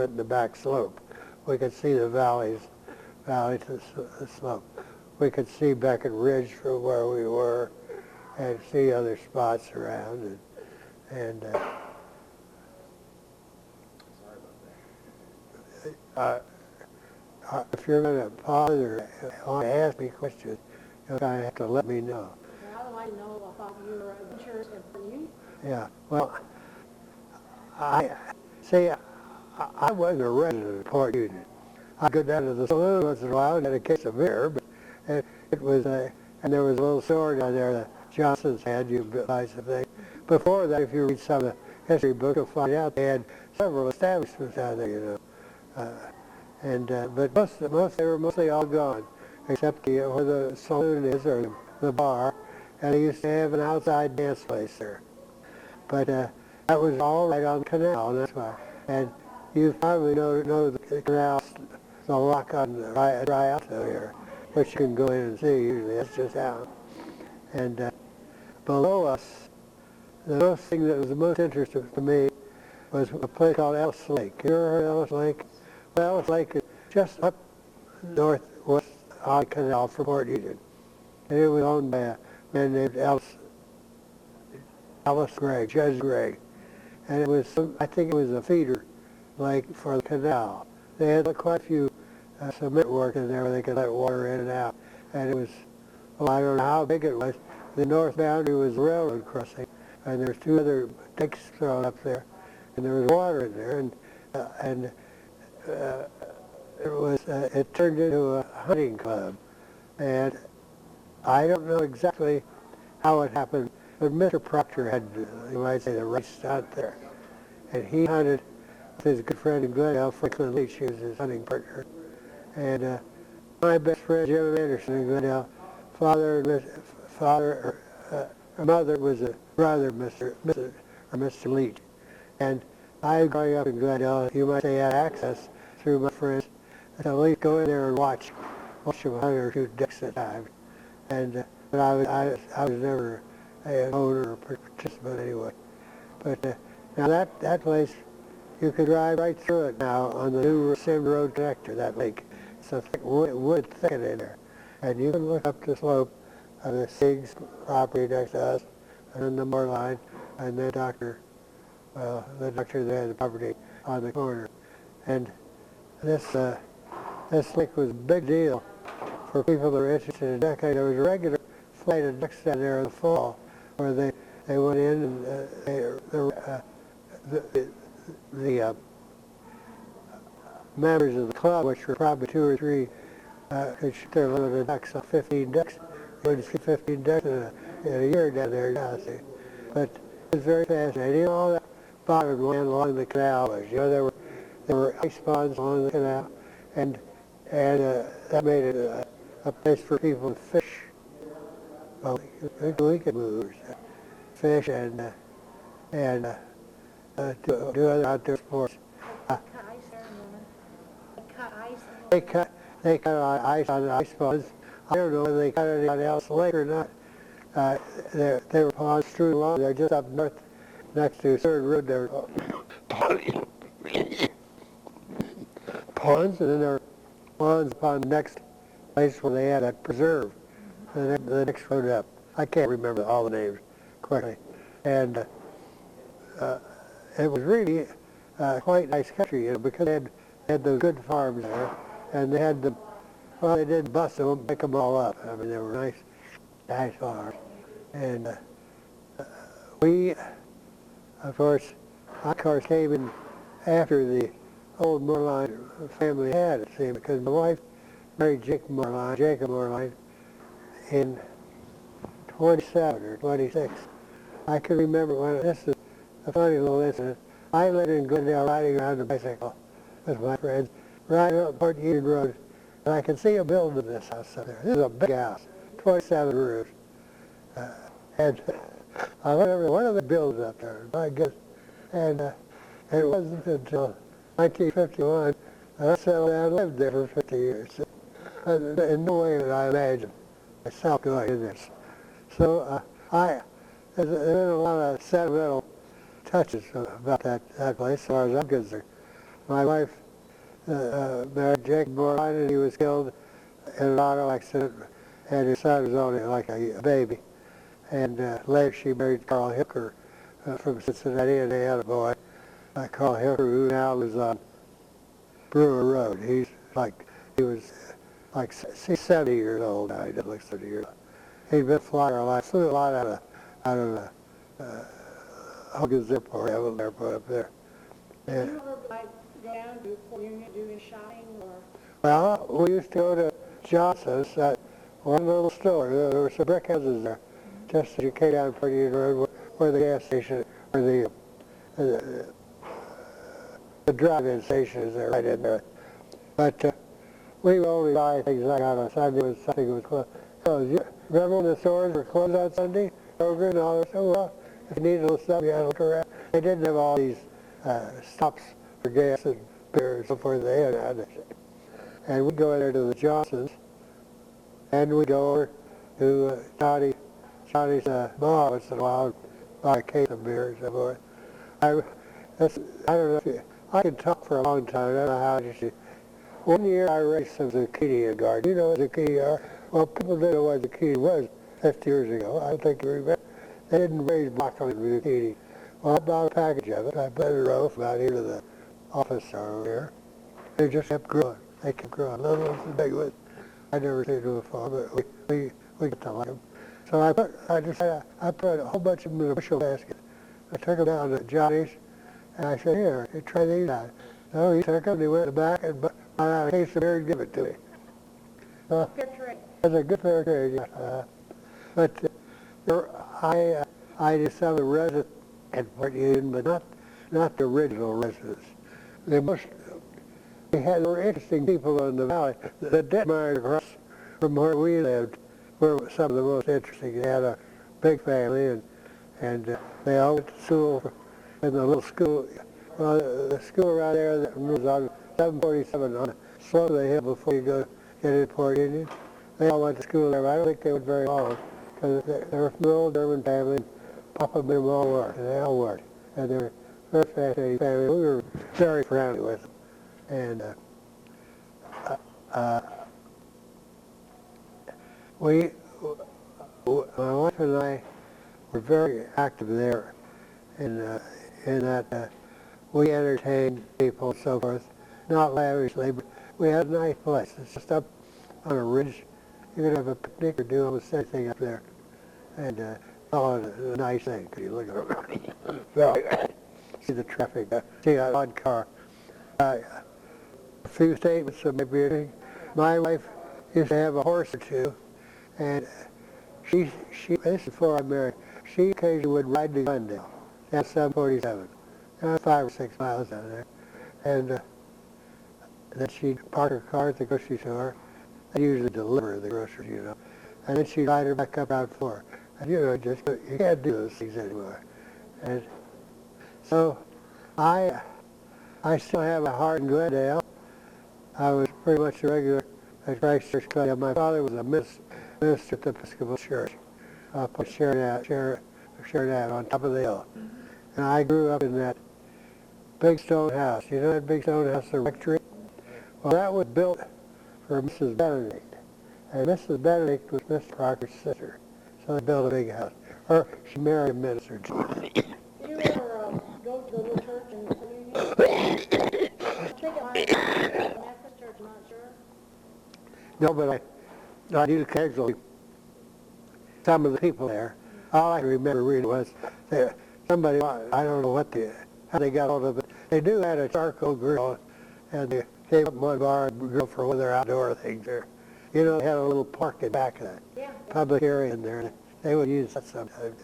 went in the back slope. We could see the valley to the slope. We could see Beckett Ridge from where we were and see other spots around. And Sorry about that. if you're going to pause or want to ask me questions, you'll kind of have to let me know. I'd like to know about your adventures in Port Union. Yeah, well, I wasn't a resident of Port Union. I'd go down to the saloon once in a while and get a case of beer, but it was and there was a little store down there that Johnson's had, you buy some things. Before that, if you read some of the history books, you'll find out they had several establishments down there, you know. But they were mostly all gone, except where the saloon is or the bar, and they used to have an outside dance place there. But that was all right on the canal, and that's why. And you probably know the canal, the lock on the Rialto here, which you can go in and see usually. That's just out. And below us, the most thing that was the most interesting to me was a place called Ellis Lake. You ever heard of Ellis Lake? Well, Ellis Lake is just up northwest on the canal from Port Union. And it was owned by a man named Judge Gregg. And it was, I think it was a feeder lake for the canal. They had quite a few cement work in there where they could let water in and out. And it was, well, I don't know how big it was. The north boundary was the railroad crossing, and there was two other dikes thrown up there, and there was water in there, and it turned into a hunting club. And I don't know exactly how it happened, but Mr. Proctor had, you might say, the race out there. And he hunted with his good friend in Glendale, Franklin Leach. He was his hunting partner. And my best friend, Jim Anderson in Glendale, mother was a brother of Mr. Leach. And I, growing up in Glendale, you might say, had access through my friends to at least go in there and watch them hunt or shoot ducks at times. And but I was never an owner or participant anyway. But now that place, you could drive right through it now on the new Symons Road connector, that lake. It's a thick wood thicket in there. And you can look up the slope of the Siggs property next to us, and then the Moerlein, and then the doctor that had the property on the corner. And this lake was a big deal for people that were interested in ducking. There was a regular flight of ducks down there in the fall, where they went in and the members of the club, which were probably 2 or 3, could shoot their limit of ducks, 15 ducks. You wouldn't see 15 ducks in a year down there now, see. But it was very fascinating. You know, all that bottom land along the canal was, you know, there were ice ponds along the canal, and that made it a place for people to fish. Well, we could move, fish and do other outdoor sports. They cut ice on the ice ponds. I don't know whether they cut it on Ellis Lake or not. They were ponds strewn along there just up north next to 3rd Road. There were ponds, and then there were ponds upon the next place where they had a preserve, the next road up. I can't remember all the names correctly. And it was really quite nice country, you know, because they had those good farms there, and they had they didn't bust them, pick them all up. I mean, they were nice farms. And we, of course, came in after the old Moerlein family had it, see, because my wife married Jacob Moerlein, in 27 or 26. I can remember when, this is a funny little incident. I lived in Glendale riding around a bicycle with my friends, riding up Port Union Road, and I could see a building in this house up there. This is a big house, 27 roofs. And I remember one of the buildings up there, my goodness. And it wasn't until 1951 that I settled down and lived there for 50 years. In no way did I imagine myself going in this. So there's been a lot of sentimental touches about that place as far as I'm concerned. My wife married Jacob Moerlein, and he was killed in an auto accident, and his son was only like a baby. And later she married Carl Hilker from Cincinnati, and they had a boy, Carl Hilker, who now lives on Brewer Road. He was like 70 years old now. He doesn't look 70 years old. He'd been flying a lot, flew a lot out of Hogan's Airport up there. Did you ever like go down to Union doing shopping or? Well, we used to go to Johnson's, one little store. There were some brick houses there, just as you came down Pretty Union Road, where the gas station, or the drive-in station is there, right in there. But we would only buy things like on a Sunday when something was closed. Remember when the stores were closed on Sunday? Kroger and all that. So, well, if you needed a little stuff, you had to look around. They didn't have all these stops for gas and beer and so forth they had nowadays. And we'd go in there to the Johnsons, and we'd go over to Johnny's bar once in a while and buy a case of beer and so forth. I don't know if I could talk for a long time. I don't know how to. One year I raised some zucchini in the garden. You know what zucchini are? Well, people didn't know what zucchini was 50 years ago. I don't think you remember. They didn't raise broccoli and zucchini. Well, I bought a package of it. I put it in a row from out here to the office over here. They just kept growing. They kept growing. Little ones and big ones. I never seen them before, but we get to like them. So I put a whole bunch of them in a bushel basket. I took them down to Johnny's, and I said, here, try these out. So he took them, and he went in the back and bought out a case of beer and give it to me. Good trade. That's a good fair trade, yeah. But I did some of the residents in Fort Union, but not the original residents. There were interesting people in the valley. The Detmeyers across from where we lived were some of the most interesting. They had a big family, and they all went to school in the little school. Well, the school right there that was on 747 on the slope of the hill before you get into Port Union. They all went to school there, but I don't think they went very long, because they were from an old German family. Papa made them all work, and they all worked. And they were a very fascinating family. We were very friendly with them. And my wife and I were very active there in that we entertained people and so forth, not lavishly, but we had a nice place. It's just up on a ridge. You could have a picnic or do almost anything up there. And all a nice thing, because you look around, see the traffic, see that odd car. A few statements of maybe. My wife used to have a horse or two, and she this is before I married, she occasionally would ride to Glendale, down 747, 5 or 6 miles down there, and then she'd park her car at the grocery store. They usually deliver the groceries, you know, and then she'd ride her back up Route 4. And you can't do those things anymore. And so I still have a heart in Glendale. I was pretty much a regular at Christ Church Glendale. My father was a minister at the Episcopal Church, shared out on top of the hill. And I grew up in that big stone house. You know that big stone house, the rectory? Well, that was built for Mrs. Benedict. And Mrs. Benedict was Mr. Proctor's sister. So they built a big house. Or she married a minister. Did you ever go to the little church in Fort Union? I think it might be a Methodist church, I'm not sure. No, but I knew occasionally some of the people there. All I remember really was somebody, I don't know how they got hold of it. They do had a charcoal grill, and they came up in one bar and grill for one of their outdoor things there. You know, they had a little park in back of that public area in there. They would use that sometimes.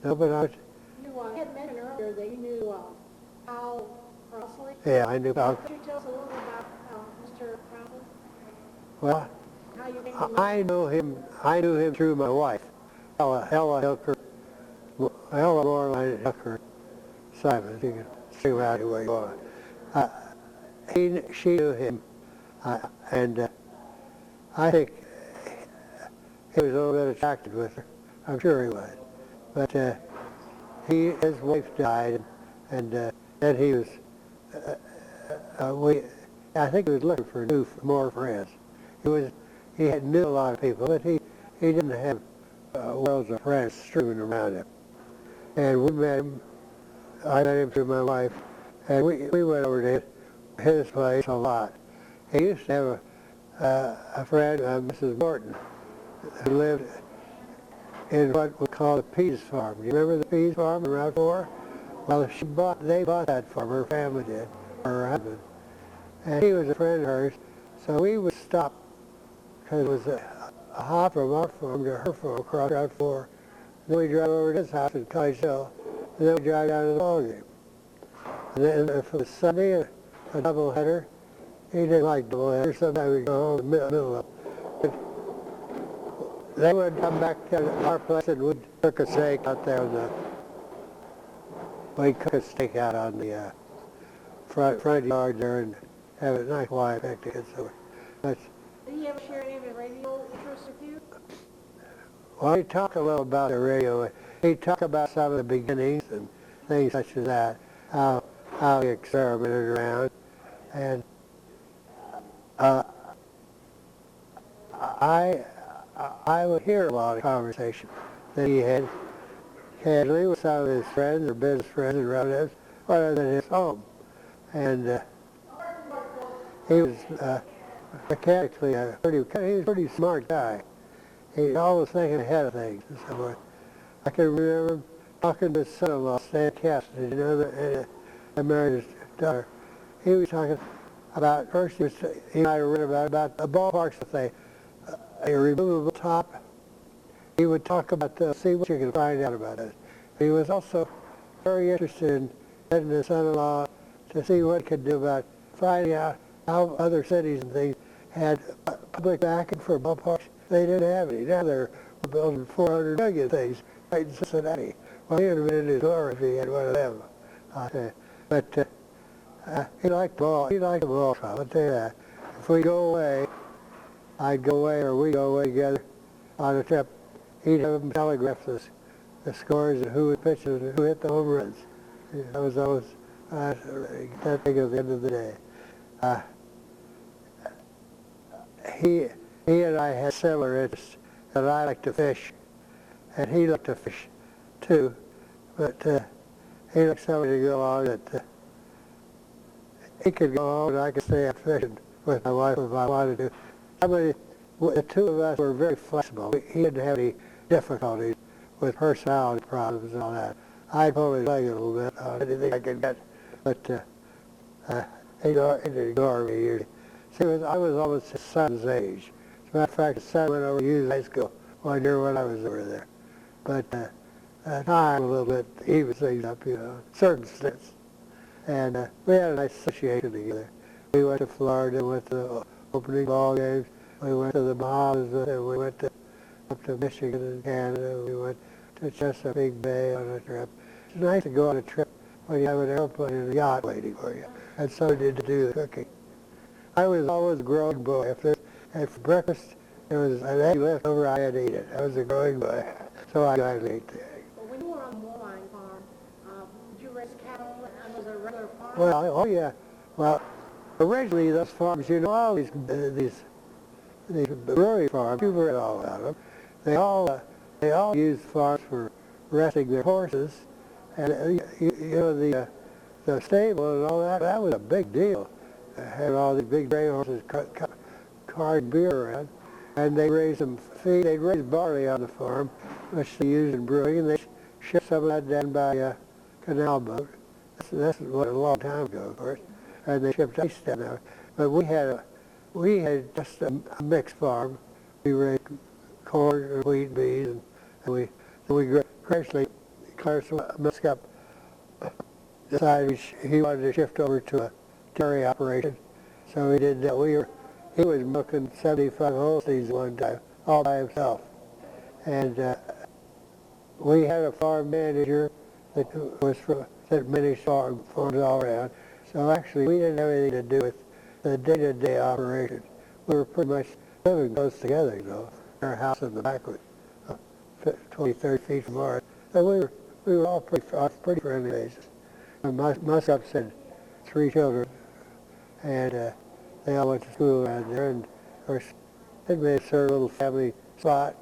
No, but You had mentioned earlier that you knew Powel Crosley. Yeah, I knew Powel. Could you tell us a little bit about Mr. Crosley? Well, How you came to know I knew him through my wife, Ella Hilker, Ella Moerlein Hilker, Symons. You can see out where you are. She knew him, and I think he was a little bit attracted with her. I'm sure he was. But his wife died, and then he was I think he was looking for more friends. He had knew a lot of people, but he didn't have worlds of friends streaming around him. And we met him. I met him through my wife, and we went over to his place a lot. He used to have a friend, Mrs. Morton, who lived in what we call the Pease Farm. Do you remember the Pease Farm in Route 4? Well, they bought that farm, her family did, her husband. And he was a friend of hers, so we would stop, because it was a hop from our farm to her farm across Route 4. Then we drive over to his house in College Hill, and then we drive down to the ball game. And then if it was Sunday, a doubleheader, he didn't like doubleheaders. Sometimes we'd go home in the middle of it. They would come back to our place and we'd cook a steak out there we'd cook a steak out on the front yard there and have a nice quiet picnic. So Did he ever share any of his radio interests with you? well, he'd talk a little about the radio. He'd talk about some of the beginnings and things such as that, how he experimented around. And I would hear a lot of conversation that he had casually with some of his friends or business friends and relatives other than his home. And he was mechanically he was a pretty smart guy. He was always thinking ahead of things and so forth. I can remember him talking to his son-in-law, Stan Cassidy, you know, that married his daughter. He was talking about, first he might have read about the ballparks with a removable top. He would talk about see what you can find out about it. He was also very interested in getting his son-in-law to see what he could do about finding out how other cities and things had public backing for ballparks. They didn't have any. Now they're building 400 million things right in Cincinnati. Well, he would have been in his door if he had one of them. But he liked ball. He liked the ball club. I'll tell you that. If we go away, I'd go away, or we go away together on a trip. He'd have them telegraph the scores and who would pitch and who hit the home runs. That was always that thing at the end of the day. He and I had similar interests. That I like to fish, and he liked to fish too. But he liked somebody to go along that he could go home and I could stay out fishing with my wife if I wanted to. The two of us were very flexible. He didn't have any difficulties with personality problems and all that. I'd pull his leg a little bit on anything I could get, but he'd ignore me usually. See, I was almost his son's age. As a matter of fact, his son went over to Hughes High School one year when I was over there. But time a little bit evens things up, you know, in certain sense. And we had a nice association together. We went to Florida, went to the opening ball games. We went to the Bahamas, and we went up to Michigan and Canada. We went to Chesapeake Bay on a trip. It's nice to go on a trip when you have an airplane and a yacht waiting for you. And so did to do the cooking. I was always a growing boy. If for breakfast there was an egg left over, I had to eat it. I was a growing boy, so I got to eat the egg. Well, when you were on the Moerlein farm, did you raise cattle and was it a regular farm? Well, oh yeah. Well, originally those farms, you know, all these brewery farms, you've read all about them. They all used farms for resting their horses, and you know the stable and all that. That was a big deal. Having all these big dray horses carrying beer around, and they raised them feed. They'd raise barley on the farm, which they used in brewing, and they shipped some of that down by a canal boat. This was a long time ago, of course, and they shipped ice down there. But we had just a mixed farm. We raised corn, and wheat, and beans, and we gradually, Clarence Muscup decided he wanted to shift over to a dairy operation, so he did that. He was milking 75 Holsteins one time, all by himself. And we had a farm manager that managed farms all around. So actually, we didn't have anything to do with the day-to-day operation. We were pretty much living close together, you know. Our house in the back was 20, 30 feet from ours. So we were all pretty friendly basis. And Muscup said 3 children and they all went to school around there, and of course it made it sort of a little family spot.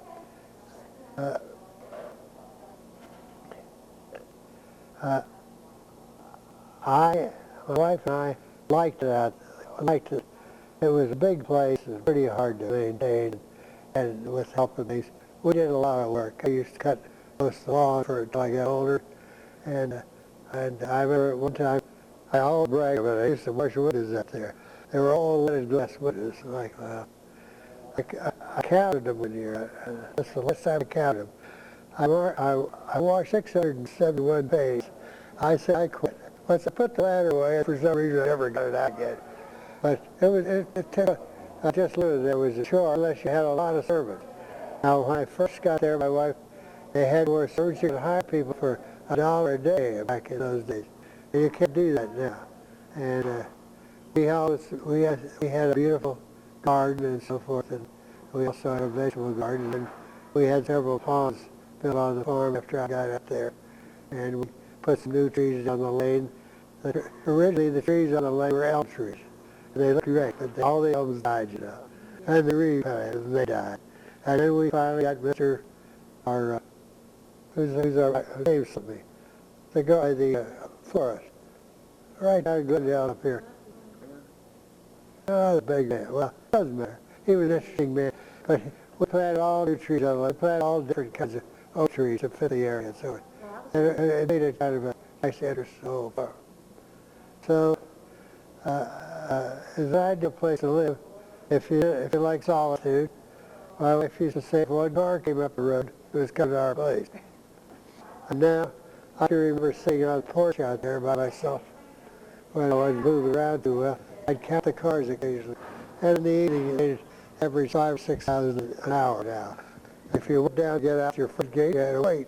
My wife and I liked it. It was a big place. It was pretty hard to maintain, and with help of these, we did a lot of work. I used to cut most of the lawn for until I got older, and I remember at one time, I always brag about it. I used to wash windows up there. They were all leaded glass windows. Like, I counted them one year. That's the last time I counted them. I washed 671 pages. I said I quit. Once I put the ladder away, for some reason I never got it out again. But it took, I just learned there was a chore unless you had a lot of servants. Now when I first got there, my wife, they had more servants. You could hire people for $1 a day back in those days. And you can't do that now. And we had a beautiful garden and so forth, and we also had a vegetable garden, and we had several ponds built on the farm after I got up there. And we put some new trees on the lane. Originally the trees on the lane were elm trees. They looked great, but all the elms died, you know. And the reeds, they died. And then we finally got Mr. Who's our name something? The guy, the forest. Right down Glendale up here. Oh, the big man. Well, it doesn't matter. He was an interesting man. But we planted all new trees on the lane. We planted all different kinds of oak trees to fit the area. So it made it kind of a nice interest in the whole farm. So, it's an ideal place to live if you like solitude. My wife used to say if one car came up the road, it was coming to our place. And now, I can remember sitting on the porch out there by myself when I wasn't moving around too well. I'd count the cars occasionally. And in the evening, they'd average 5,000 or 6,000 an hour now. If you went down to get out your front gate, you had to wait.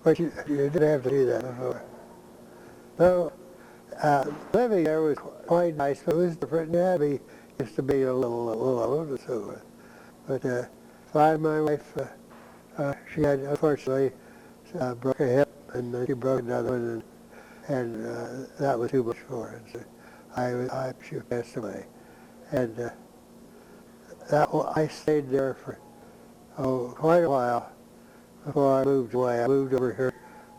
But you didn't have to do that before. So, living there was quite nice, but it was different. It used to be a little alone and so forth. But my wife, she had unfortunately broke her hip, and she broke another one, and that was too much for her. So she passed away, and I stayed there for quite a while before I moved away. I moved over here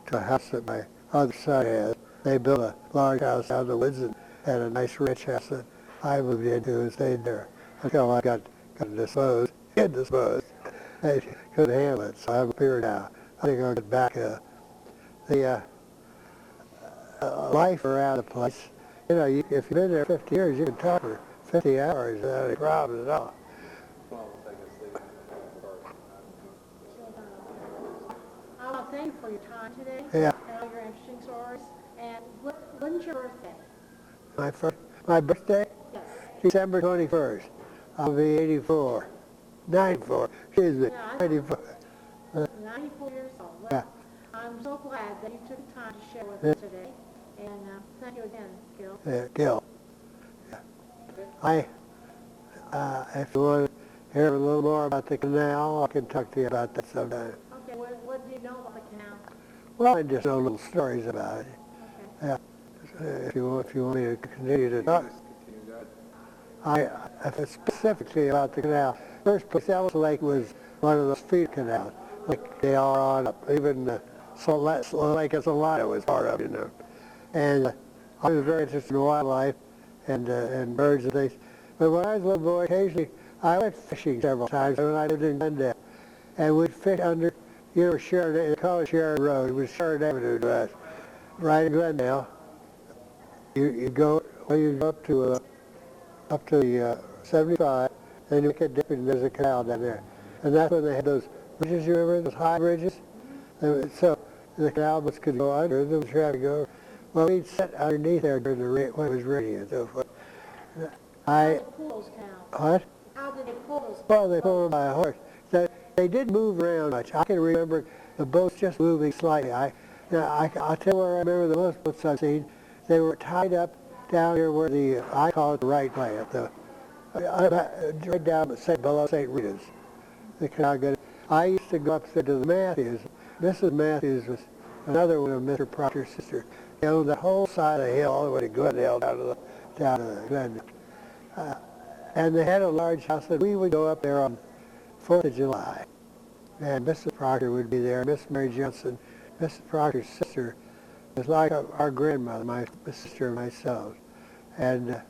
to a house that my other son has. They built a large house out in the woods and had a nice rich house that I moved into and stayed there until I got indisposed. I couldn't handle it, so I'm here now. I think I'll get back. The life around the place, you know, if you've been there 50 years, you can talk for 50 hours without any problem at all. I want to thank you for your time today. Yeah. And all your interesting stories. And when's your birthday? My birthday? Yes. December 21st. I'll be 94. 94. Excuse me. Yeah, 94. 94 years old. Well, Yeah. I'm so glad that you took the time to share with us today. And thank you again, Gil. Yeah, Gil. Yeah. If you want to hear a little more about the canal, I can talk to you about that sometime. Okay, what do you know about the canal? Well, I just know little stories about it. Okay. Yeah. If you want me to continue to talk. Specifically about the canal. First place, Ellis Lake was one of those feeder canals, like they are on up. Even the Lake of Salina was part of it, you know. And I was very interested in wildlife and birds and things. But when I was a little boy, occasionally I went fishing several times when I lived in Glendale, and we'd fish under, you know, Sheridan. They call it Sheridan Road. It was Sheridan Avenue to us, right in Glendale. You go up to the 75, then you get dip and there's a canal down there. And that's when they had those bridges, you remember, those high bridges? So the canal was could go under, there was traffic go over. Well, we'd sit underneath there during when it was raining and so forth. How did they pull those canals? What? How did they pull those? Well, they pulled them by a horse. They didn't move around much. I can remember the boats just moving slightly. I'll tell you where I remember the most boats I've seen. They were tied up down here where I call it the right plant, right down below St. Rita's. The canal got. I used to go up there to the Matthews. Mrs. Matthews was another one of Mr. Proctor's sisters. They owned the whole side of the hill all the way to Glendale down to the Glendale. And they had a large house, and we would go up there on 4th of July. And Mrs. Proctor would be there, Miss Mary Johnson. Mrs. Proctor's sister was like our grandmother, my sister and myself. And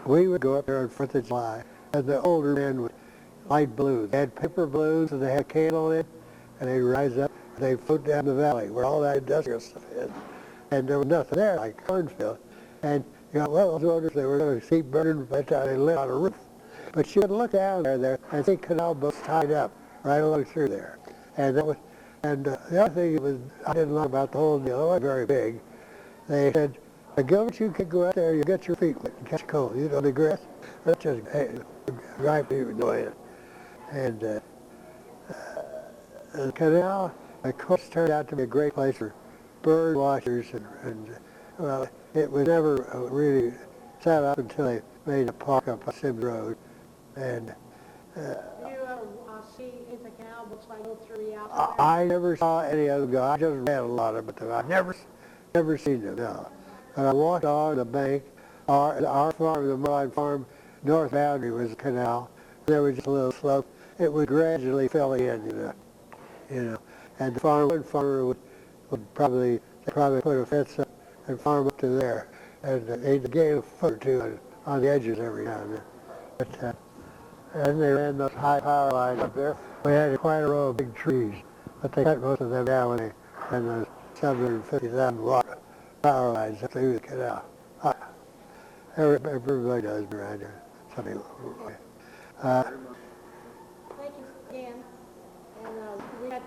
we would go up there on 4th of July, and the older men would light balloons. They had paper balloons, and they had a candle in it, and they'd rise up, and they'd float down the valley where all that industrial stuff is. And there was nothing there like cornfield. And you know, well, those wonders they were going to keep burning by the time they lit on a roof. But you would look down there and see canal boats tied up right along through there. And that was, and the other thing was I didn't like about the whole deal. It wasn't very big. They said, Gilbert, you could go out there, you get your feet wet and catch cold. You know the grass. That's just right people doing it. And the canal, of course, turned out to be a great place for bird watchers, and well, it was never really set up until they made a park up on Symons Road. And Do you ever see if the canal books like go through the outside? I never saw any of them go. I just read a lot of it. I've never seen them, no. And I walked on the bank. Our farm, the Moerlein farm, north boundary was a canal. There was just a little slope. It was gradually filling in, you know. And the one farmer would probably put a fence up and farm up to there. And they'd gain a foot or two on the edges every now and then. But, and they ran those high power lines up there. We had quite a row of big trees, but they cut most of them down when they ran those 750,000 watt power lines up through the canal. Everybody does around here. Some people. Thank you again. And we had